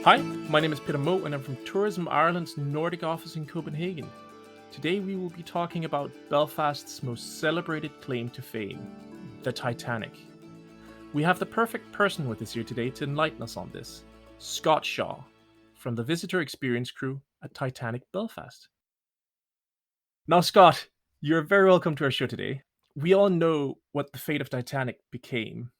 Hi, my name is Peter Moe and I'm from Tourism Ireland's Nordic office in Copenhagen. Today we will be talking about Belfast's most celebrated claim to fame, the Titanic. We have the perfect person with us here today to enlighten us on this, Scott Shaw, from the Visitor Experience crew at Titanic Belfast. Now, Scott, you're very welcome to our show today. We all know what the fate of Titanic became,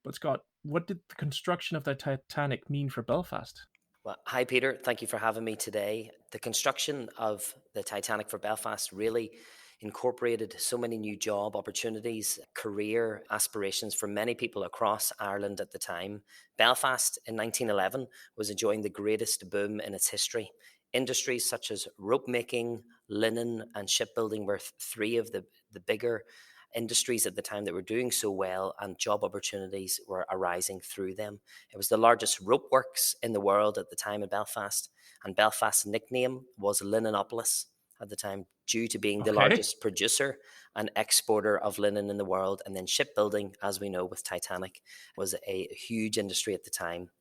but Scott, what did the construction of the Titanic mean for Belfast? Well, hi, Peter. Thank you for having me today. The construction of the Titanic for Belfast really incorporated so many new job opportunities, career aspirations for many people across Ireland at the time. Belfast in 1911 was enjoying the greatest boom in its history. Industries such as rope making, linen, and shipbuilding were three of the bigger industries at the time that were doing so well, and job opportunities were arising through them. It was the largest rope works in the world at the time in Belfast, and Belfast's nickname was Linenopolis at the time, due to being the Okay. largest producer and exporter of linen in the world. And then shipbuilding, as we know with Titanic, was a huge industry at the time.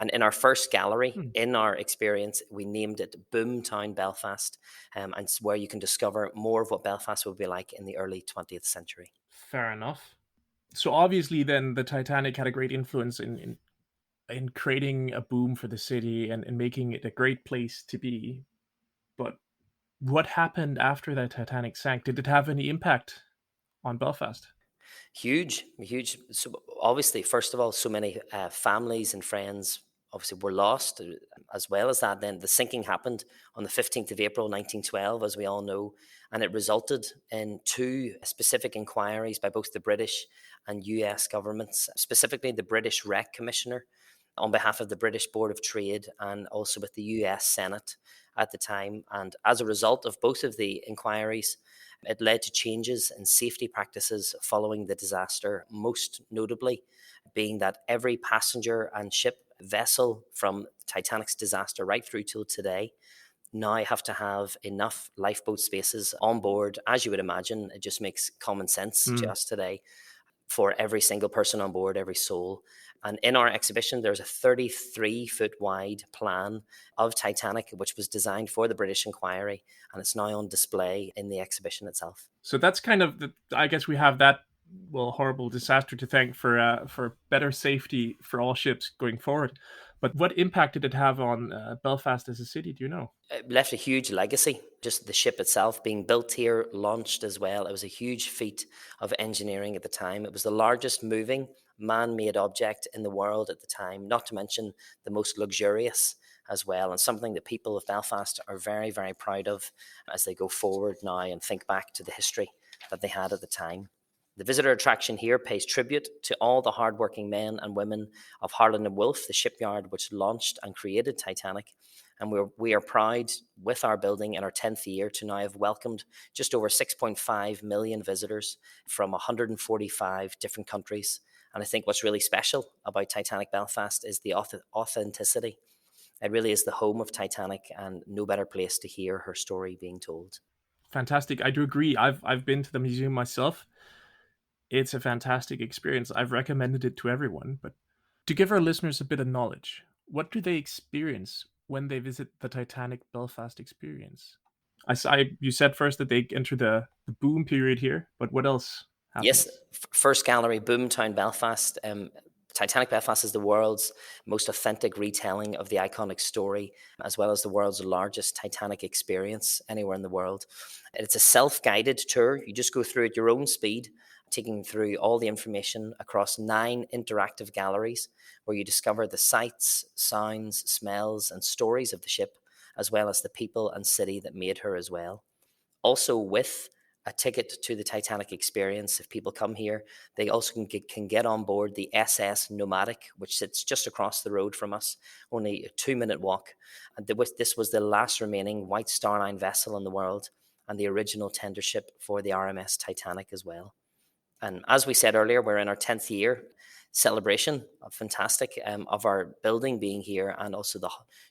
And in our first gallery, Hmm. in our experience, we named it Boomtown Belfast, and it's where you can discover more of what Belfast would be like in the early 20th century. Fair enough. So obviously, then the Titanic had a great influence in creating a boom for the city and making it a great place to be. But what happened after the Titanic sank? Did it have any impact on Belfast? Huge, huge. So obviously, first of all, so many families and friends obviously were lost. As well as that, then the sinking happened on the 15th of April 1912, as we all know, and it resulted in two specific inquiries by both the British and US governments, specifically the British Wreck Commissioner on behalf of the British Board of Trade, and also with the US Senate at the time. And as a result of both of the inquiries, it led to changes in safety practices following the disaster, most notably being that every passenger and ship vessel from Titanic's disaster right through till today now have to have enough lifeboat spaces on board. As you would imagine, it just makes common sense to Hmm. us today, for every single person on board, every soul. And in our exhibition, there's a 33-foot wide plan of Titanic, which was designed for the British Inquiry, and it's now on display in the exhibition itself. So that's kind of the. I guess we have that horrible disaster to thank for better safety for all ships going forward. But what impact did it have on Belfast as a city? Do you know? It left a huge legacy. Just the ship itself being built here, launched as well. It was a huge feat of engineering at the time. It was the largest moving man-made object in the world at the time, not to mention the most luxurious as well, and something that people of Belfast are very, very proud of as they go forward now and think back to the history that they had at the time. The visitor attraction here pays tribute to all the hardworking men and women of Harland and Wolff, the shipyard which launched and created Titanic. And we are proud with our building in our 10th year to now have welcomed just over 6.5 million visitors from 145 different countries. And I think what's really special about Titanic Belfast is the authenticity. It really is the home of Titanic, and no better place to hear her story being told. Fantastic. I do agree. I've been to the museum myself. It's a fantastic experience. I've recommended it to everyone. But to give our listeners a bit of knowledge, what do they experience when they visit the Titanic Belfast experience? You said first that they enter the boom period here, but what else Yes, happens? first gallery, Boomtown Belfast. Titanic Belfast is the world's most authentic retelling of the iconic story, as well as the world's largest Titanic experience anywhere in the world. It's a self-guided tour. You just go through at your own speed, taking through all the information across 9 interactive galleries where you discover the sights, sounds, smells, and stories of the ship, as well as the people and city that made her as well. Also, with a ticket to the Titanic Experience, if people come here, they also can get on board the SS Nomadic, which sits just across the road from us, only a 2-minute walk. And this was the last remaining White Star Line vessel in the world, and the original tender ship for the RMS Titanic as well. And as we said earlier, we're in our 10th year celebration, fantastic, of our building being here, and also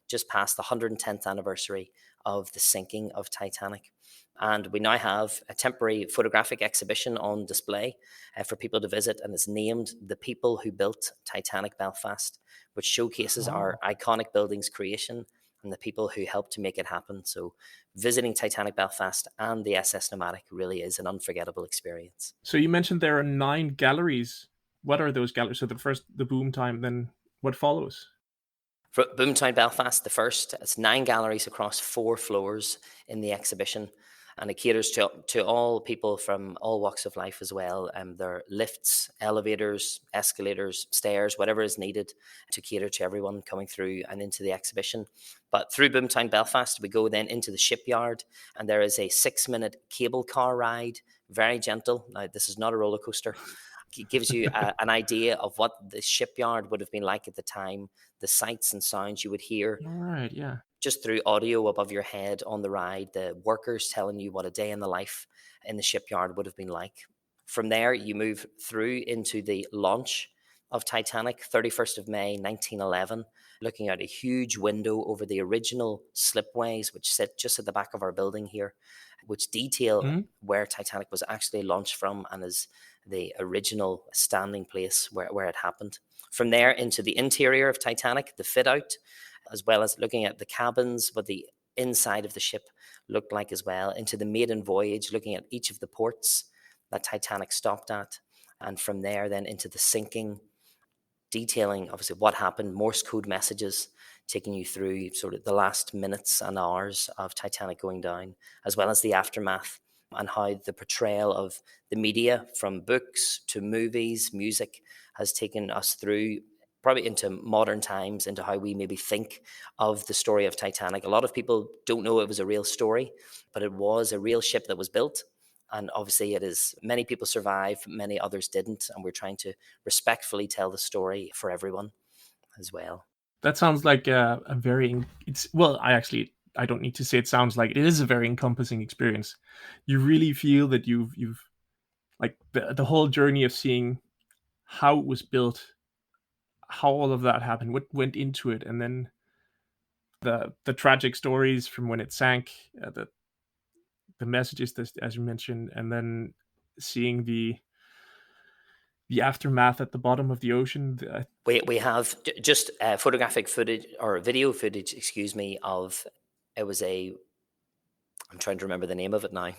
just past the 110th anniversary of the sinking of Titanic. And we now have a temporary photographic exhibition on display for people to visit, and it's named The People Who Built Titanic Belfast, which showcases our Oh. iconic building's creation and the people who helped to make it happen. So visiting Titanic Belfast and the SS Nomadic really is an unforgettable experience. So you mentioned there are 9 galleries. What are those galleries? So the first, the boom time, then what follows? For Boomtown Belfast, the first, it's 9 galleries across 4 floors in the exhibition, and it caters to all people from all walks of life as well. There are lifts, elevators, escalators, stairs, whatever is needed to cater to everyone coming through and into the exhibition. But through Boomtown Belfast, we go then into the shipyard, and there is a 6-minute cable car ride, very gentle. Now, this is not a roller coaster. It gives you an idea of what the shipyard would have been like at the time, the sights and sounds you would hear All right, yeah. just through audio above your head on the ride, the workers telling you what a day in the life in the shipyard would have been like. From there, you move through into the launch of Titanic, 31st of May, 1911, looking out a huge window over the original slipways, which sit just at the back of our building here, which detail Mhm. where Titanic was actually launched from and is the original standing place where it happened. From there into the interior of Titanic, the fit out, as well as looking at the cabins, what the inside of the ship looked like as well, into the maiden voyage, looking at each of the ports that Titanic stopped at, and from there then into the sinking, detailing obviously what happened, Morse code messages, taking you through sort of the last minutes and hours of Titanic going down, as well as the aftermath and how the portrayal of the media from books to movies, music has taken us through probably into modern times, into how we maybe think of the story of Titanic. A lot of people don't know it was a real story, but it was a real ship that was built. And obviously, it is many people survived, many others didn't. And we're trying to respectfully tell the story for everyone as well. That sounds like a very it's well, I don't need to say it sounds like it is a very encompassing experience. You really feel that you've like the whole journey of seeing how it was built, how all of that happened, what went into it, and then the tragic stories from when it sank, the messages that, as you mentioned, and then seeing the aftermath at the bottom of the ocean. We have just photographic footage or video footage, excuse me, of it was a I'm trying to remember the name of it now.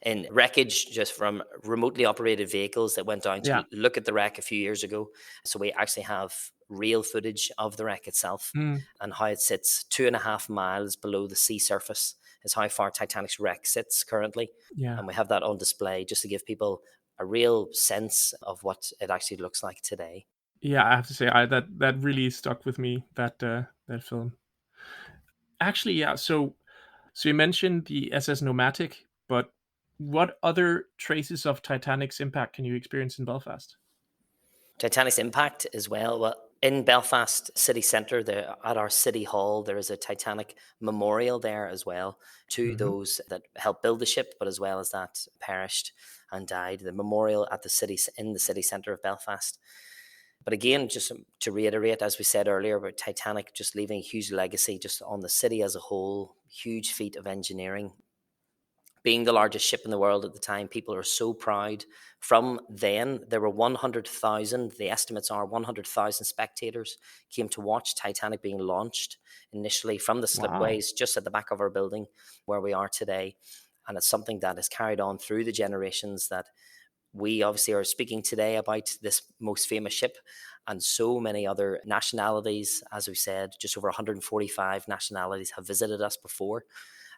In wreckage, just from remotely operated vehicles that went down Yeah. to look at the wreck a few years ago. So we actually have real footage of the wreck itself Mm, and how it sits 2.5 miles below the sea surface is how far Titanic's wreck sits currently. yeah. And we have that on display just to give people a real sense of what it actually looks like today. Yeah, I have to say, that really stuck with me, that film. Actually, yeah. So you mentioned the SS Nomadic, but what other traces of Titanic's impact can you experience in Belfast? Titanic's impact as well. Well, in Belfast city centre, there at our city hall, there is a Titanic memorial there as well to Hmm. those that helped build the ship, but as well as that perished and died. The memorial at the city in the city centre of Belfast. But again, just to reiterate, as we said earlier, about Titanic just leaving a huge legacy just on the city as a whole, huge feat of engineering, being the largest ship in the world at the time, people are so proud. From then, there were 100,000, the estimates are 100,000 spectators came to watch Titanic being launched initially from the Wow. slipways just at the back of our building where we are today. And it's something that has carried on through the generations that we obviously are speaking today about this most famous ship and so many other nationalities. As we said, just over 145 nationalities have visited us before.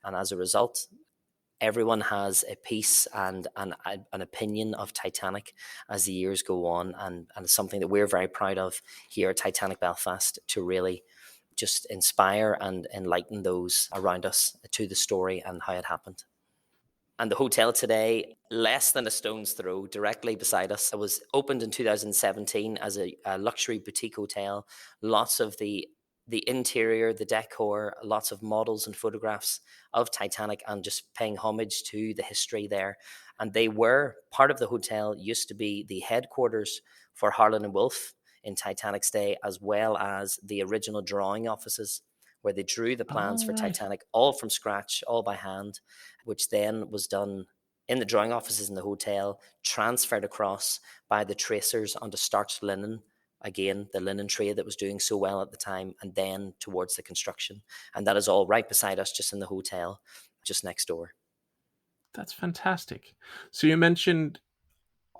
And as a result, everyone has a piece and an opinion of Titanic as the years go on, and it's something that we're very proud of here at Titanic Belfast to really just inspire and enlighten those around us to the story and how it happened. And the hotel today, less than a stone's throw, directly beside us. It was opened in 2017 as a luxury boutique hotel. Lots of the interior, the decor, lots of models and photographs of Titanic, and just paying homage to the history there. And they were part of the hotel, used to be the headquarters for Harland and Wolff in Titanic's day, as well as the original drawing offices where they drew the plans All for right. Titanic all from scratch, all by hand, which then was done in the drawing offices in the hotel, transferred across by the tracers onto starched linen, again, the linen trade that was doing so well at the time, and then towards the construction. And that is all right beside us, just in the hotel, just next door. That's fantastic. So you mentioned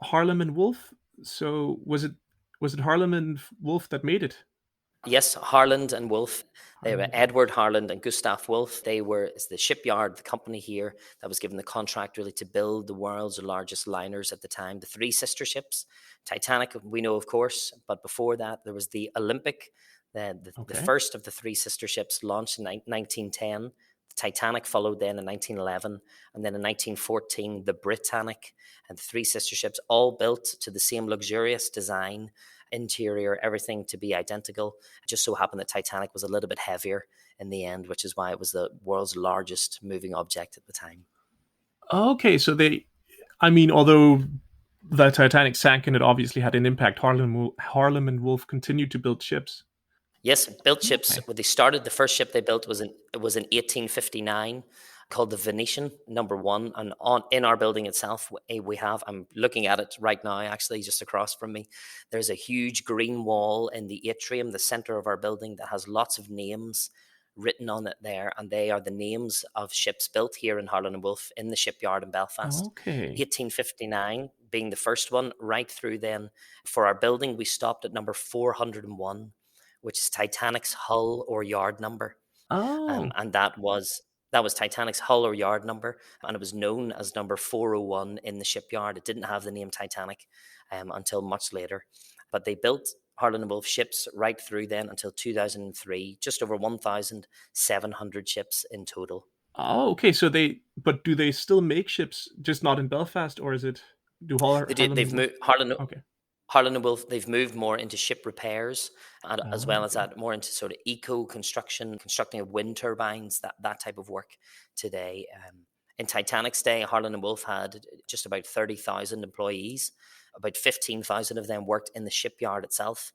Harlem and Wolff. So was it Harlem and Wolff that made it? Yes, Harland and Wolff. They Harlem were and Wolff. Edward Harland and Gustav Wolff. They were the shipyard, the company here that was given the contract really to build the world's largest liners at the time. The three sister ships, Titanic, we know of course, but before that there was the Olympic, the Okay. first of the three sister ships launched in 1910. The Titanic followed then in 1911, and then in 1914 the Britannic, and the three sister ships all built to the same luxurious design, interior, everything to be identical. It just so happened that Titanic was a little bit heavier in the end, which is why it was the world's largest moving object at the time. Okay, so I mean, although the Titanic sank and it obviously had an impact, Harlem and Wolff continued to build ships. Yes, built ships. Okay. When they started, the first ship they built was in 1859, called the Venetian #1. And on in our building itself, we have. I'm looking at it right now, actually, just across from me. There's a huge green wall in the atrium, the center of our building, that has lots of names written on it there, and they are the names of ships built here in Harland and Wolff in the shipyard in Belfast. Okay. 1859 being the first one, right through then. For our building, we stopped at number 401, which is Titanic's hull or yard number. Oh. And that was Titanic's hull or yard number, and it was known as number 401 in the shipyard. It didn't have the name Titanic until much later, but they built Harland and Wolff ships right through then until 2003, just over 1,700 ships in total. Oh, okay. But do they still make ships, just not in Belfast, or is it do They do. Harlem and They've Wolff? moved Harland. Okay. Harland and Wolff, they've moved more into ship repairs, and as Oh, well as okay. that, more into sort of eco construction, constructing of wind turbines, that type of work today. In Titanic's day, Harland and Wolff had just about 30,000 employees. About 15,000 of them worked in the shipyard itself.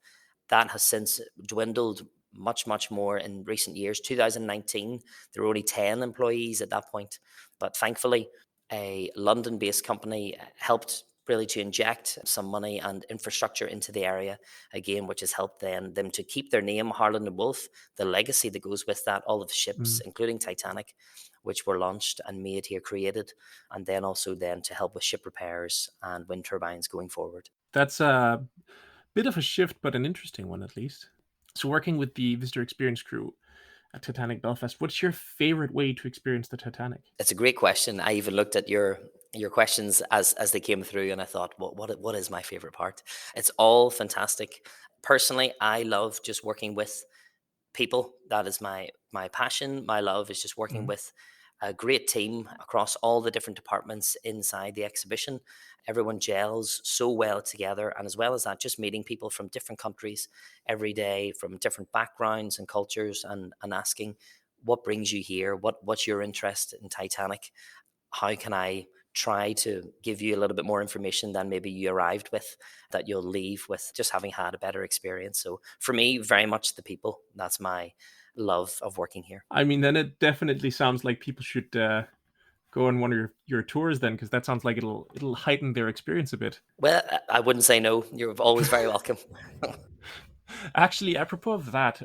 That has since dwindled much, much more in recent years. 2019, there were only 10 employees at that point. But thankfully, a London based company helped really to inject some money and infrastructure into the area again, which has helped them to keep their name, Harland and Wolff, the legacy that goes with that, all of the ships, Mm. including Titanic, which were launched and made here, created, and then also then to help with ship repairs and wind turbines going forward. That's a bit of a shift, but an interesting one at least. So, working with the visitor experience crew at Titanic Belfast, what's your favorite way to experience the Titanic? It's a great question. I even looked at your questions as they came through, and I thought, what is my favorite part? It's all fantastic. Personally, I love just working with people. That is my passion. My love is just working Mm. with a great team across all the different departments inside the exhibition. Everyone gels so well together, and as well as that, just meeting people from different countries every day, from different backgrounds and cultures, and asking what brings you here, what's your interest in Titanic, how can I try to give you a little bit more information than maybe you arrived with, that you'll leave with just having had a better experience. So for me, very much the people. That's my love of working here. I mean, then it definitely sounds like people should go on one of your tours then, because that sounds like it'll heighten their experience a bit. Well, I wouldn't say no. You're always very welcome. Actually, apropos of that,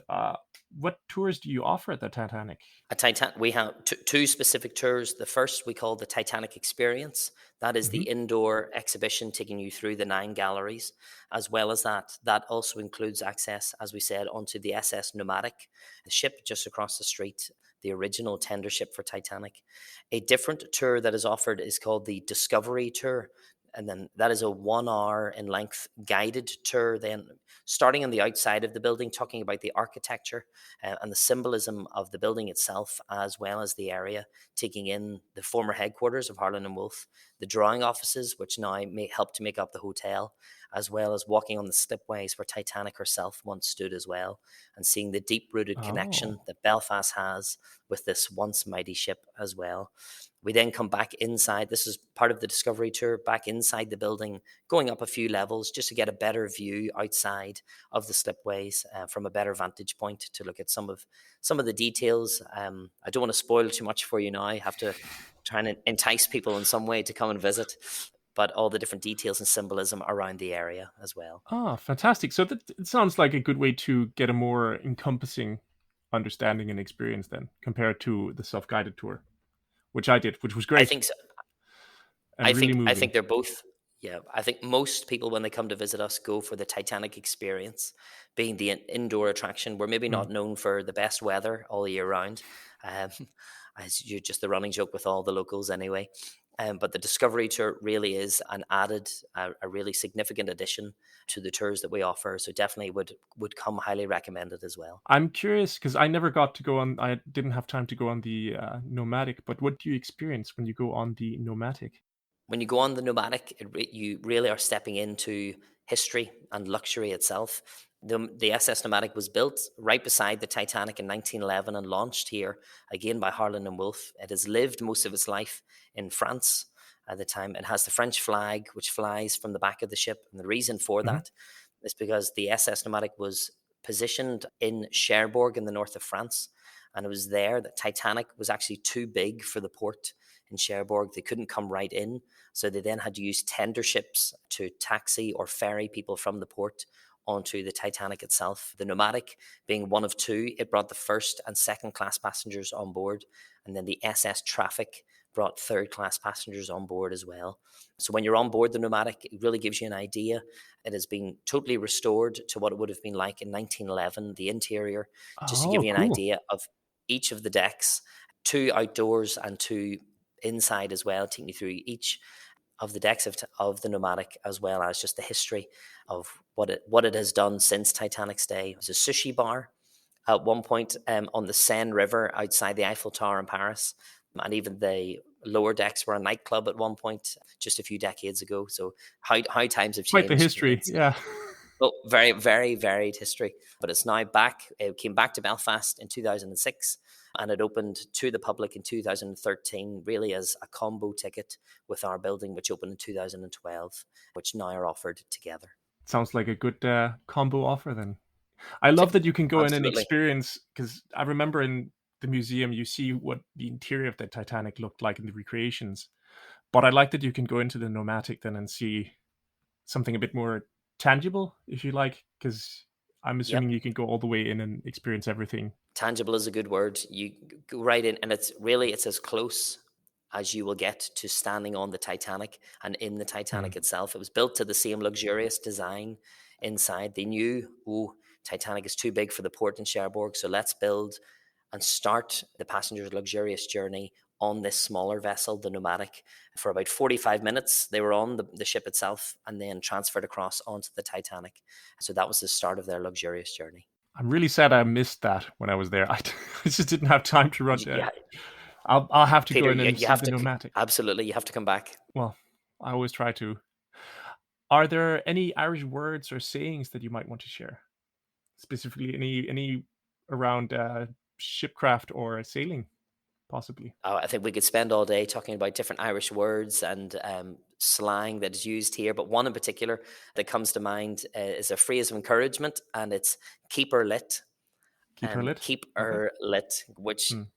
what tours do you offer at the Titanic? We have two specific tours. The first we call the Titanic Experience. That is the Hmm. indoor exhibition taking you through the 9 galleries. As well as that, that also includes access, as we said, onto the SS Nomadic, the ship just across the street, the original tender ship for Titanic. A different tour that is offered is called the Discovery Tour. And then that is a 1 hour in length guided tour, then starting on the outside of the building, talking about the architecture and the symbolism of the building itself, as well as the area, taking in the former headquarters of Harland and Wolff, the drawing offices, which now may help to make up the hotel, as well as walking on the slipways where Titanic herself once stood as well, and seeing the deep-rooted connection Oh, that Belfast has with this once mighty ship as well. We then come back inside. This is part of the discovery tour, back inside the building, going up a few levels just to get a better view outside of the slipways from a better vantage point to look at some of the details. I don't want to spoil too much for you now. I have to try and entice people in some way to come and visit, but all the different details and symbolism around the area as well. Ah, fantastic. So that it sounds like a good way to get a more encompassing understanding and experience then compared to the self-guided tour, which I did, which was I great think so. and really I moving. think they're both. Yeah, I think most people when they come to visit us go for the Titanic Experience, being the indoor attraction. We're maybe Mm. not known for the best weather all year round, um, as you just the running joke with all the locals anyway. But the Discovery Tour really is an added, a really significant addition to the tours that we offer. So definitely would come highly recommended as well. I'm curious because I never got to go on. I didn't have time to go on the Nomadic. But what do you experience when you go on the Nomadic? When you go on the Nomadic, you really are stepping into history and luxury itself. The SS Nomadic was built right beside the Titanic in 1911 and launched here again by Harland and Wolff. It has lived most of its life in France at the time. It has the French flag, which flies from the back of the ship. And the reason for Hmm. that is because the SS Nomadic was positioned in Cherbourg in the north of France. And it was there that Titanic was actually too big for the port in Cherbourg. They couldn't come right in. So they then had to use tender ships to taxi or ferry people from the port onto the Titanic itself. The Nomadic being one of two, it brought the first and second class passengers on board. And then the SS Traffic brought third class passengers on board as well. So when you're on board the Nomadic, it really gives you an idea. It has been totally restored to what it would have been like in 1911, the interior, just to give Oh, you an cool. idea of each of the decks, two outdoors and two inside as well, taking you through each of the decks of the Nomadic, as well as just the history of what it has done since Titanic's day. It was a sushi bar at one point on the Seine River outside the Eiffel Tower in Paris, and even the lower decks were a nightclub at one point just a few decades ago. So how times have Quite the changed. history. Yeah. Well, very, very varied history, but it's now back. It came back to Belfast in 2006 and it opened to the public in 2013, really as a combo ticket with our building, which opened in 2012, which now are offered together. Sounds like a good combo offer then. I love that you can go in and Absolutely. experience because I remember in the museum you see what the interior of the Titanic looked like in the recreations. But I like that you can go into the Nomadic then and see something a bit more tangible, if you like, because I'm assuming Yep. you can go all the way in and experience everything. Tangible is a good word. You go right in, and it's as close as you will get to standing on the Titanic and in the Mm. Titanic itself. It was built to the same luxurious design inside. They knew, oh, Titanic is too big for the port in Cherbourg, so let's build and start the passenger's luxurious journey on this smaller vessel, the Nomadic. For about 45 minutes, they were on the ship itself and then transferred across onto the Titanic. So that was the start of their luxurious journey. I'm really sad I missed that when I was there. I just didn't have time to run. Yeah, I'll have to go Peter, in and you see have the to Nomadic. absolutely, you have to come back. Well, I always try to. Are there any Irish words or sayings that you might want to share? Specifically, any around shipcraft or sailing, possibly. I think we could spend all day talking about different Irish words and slang that is used here, but one in particular that comes to mind is a phrase of encouragement, and it's "keep her lit." Keep her lit. Keep Okay. her lit. Which Mm.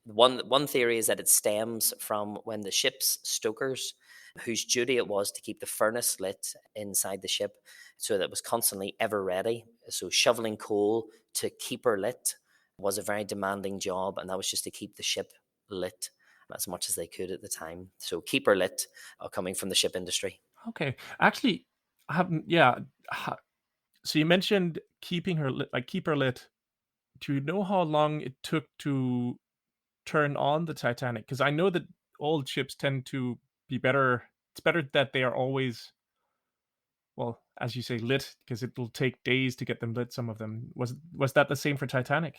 one theory is that it stems from when the ship's stokers, whose duty it was to keep the furnace lit inside the ship, so that it was constantly ever ready. So shoveling coal to keep her lit was a very demanding job, and that was just to keep the ship lit as much as they could at the time. So keep her lit, coming from the ship industry. Okay. Actually, I haven't. Yeah. So you mentioned keeping her lit, like keep her lit. Do you know how long it took to turn on the Titanic? Because I know that old ships tend to be better. It's better that they are always, well, as you say, lit, because it will take days to get them lit. Some of them was that the same for Titanic?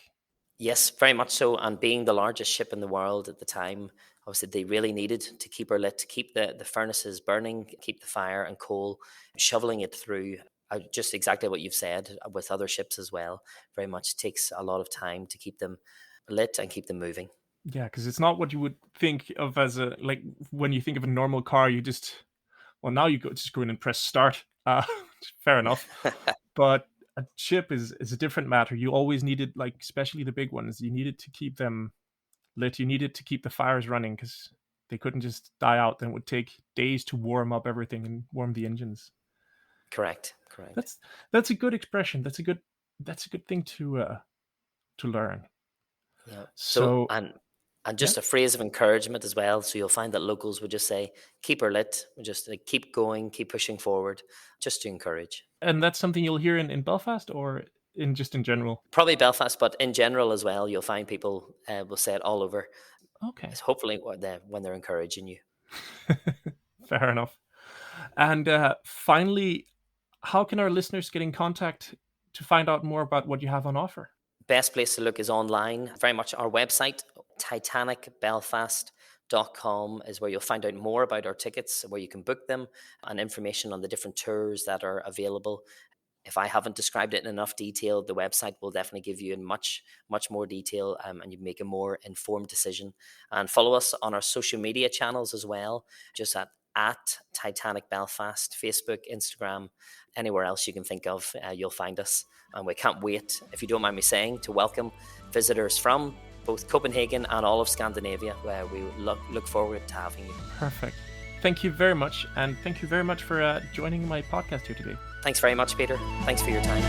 Yes, very much so. And being the largest ship in the world at the time, obviously they really needed to keep her lit, to keep the furnaces burning, keep the fire and coal, shoveling it through. Just exactly what you've said with other ships as well. Very much takes a lot of time to keep them lit and keep them moving. Yeah, because it's not what you would think of as a like when you think of a normal car, you just well now you just go in and press start. Fair enough. But a ship is a different matter. You always needed, like, especially the big ones, you needed to keep them lit. You needed to keep the fires running because they couldn't just die out. Then it would take days to warm up everything and warm the engines. Correct, correct. That's that's a good expression. That's a good thing to learn. Yeah. So So and yeah, just a phrase of encouragement as well. So you'll find that locals would just say, "Keep her lit," just like, keep going, keep pushing forward, just to encourage. and that's something you'll hear in Belfast or in just in general. Probably Belfast, but in general as well, you'll find people will say it all over. Okay, It's hopefully when they're encouraging you. fair enough. And finally, how can our listeners get in contact to find out more about what you have on offer? Best place to look is online. Very much our website, titanicbelfast.com, is where you'll find out more about our tickets, where you can book them, and information on the different tours that are available. If I haven't described it in enough detail, the website will definitely give you in much more detail, and you make a more informed decision. And follow us on our social media channels as well, just at Titanic Belfast, Facebook, Instagram, anywhere else you can think of, you'll find us. And we can't wait, if you don't mind me saying, to welcome visitors from both Copenhagen and all of Scandinavia, where we look forward to having you. Perfect. Thank you very much, and thank you very much for joining my podcast here today. Thanks very much, Peter. Thanks for your time.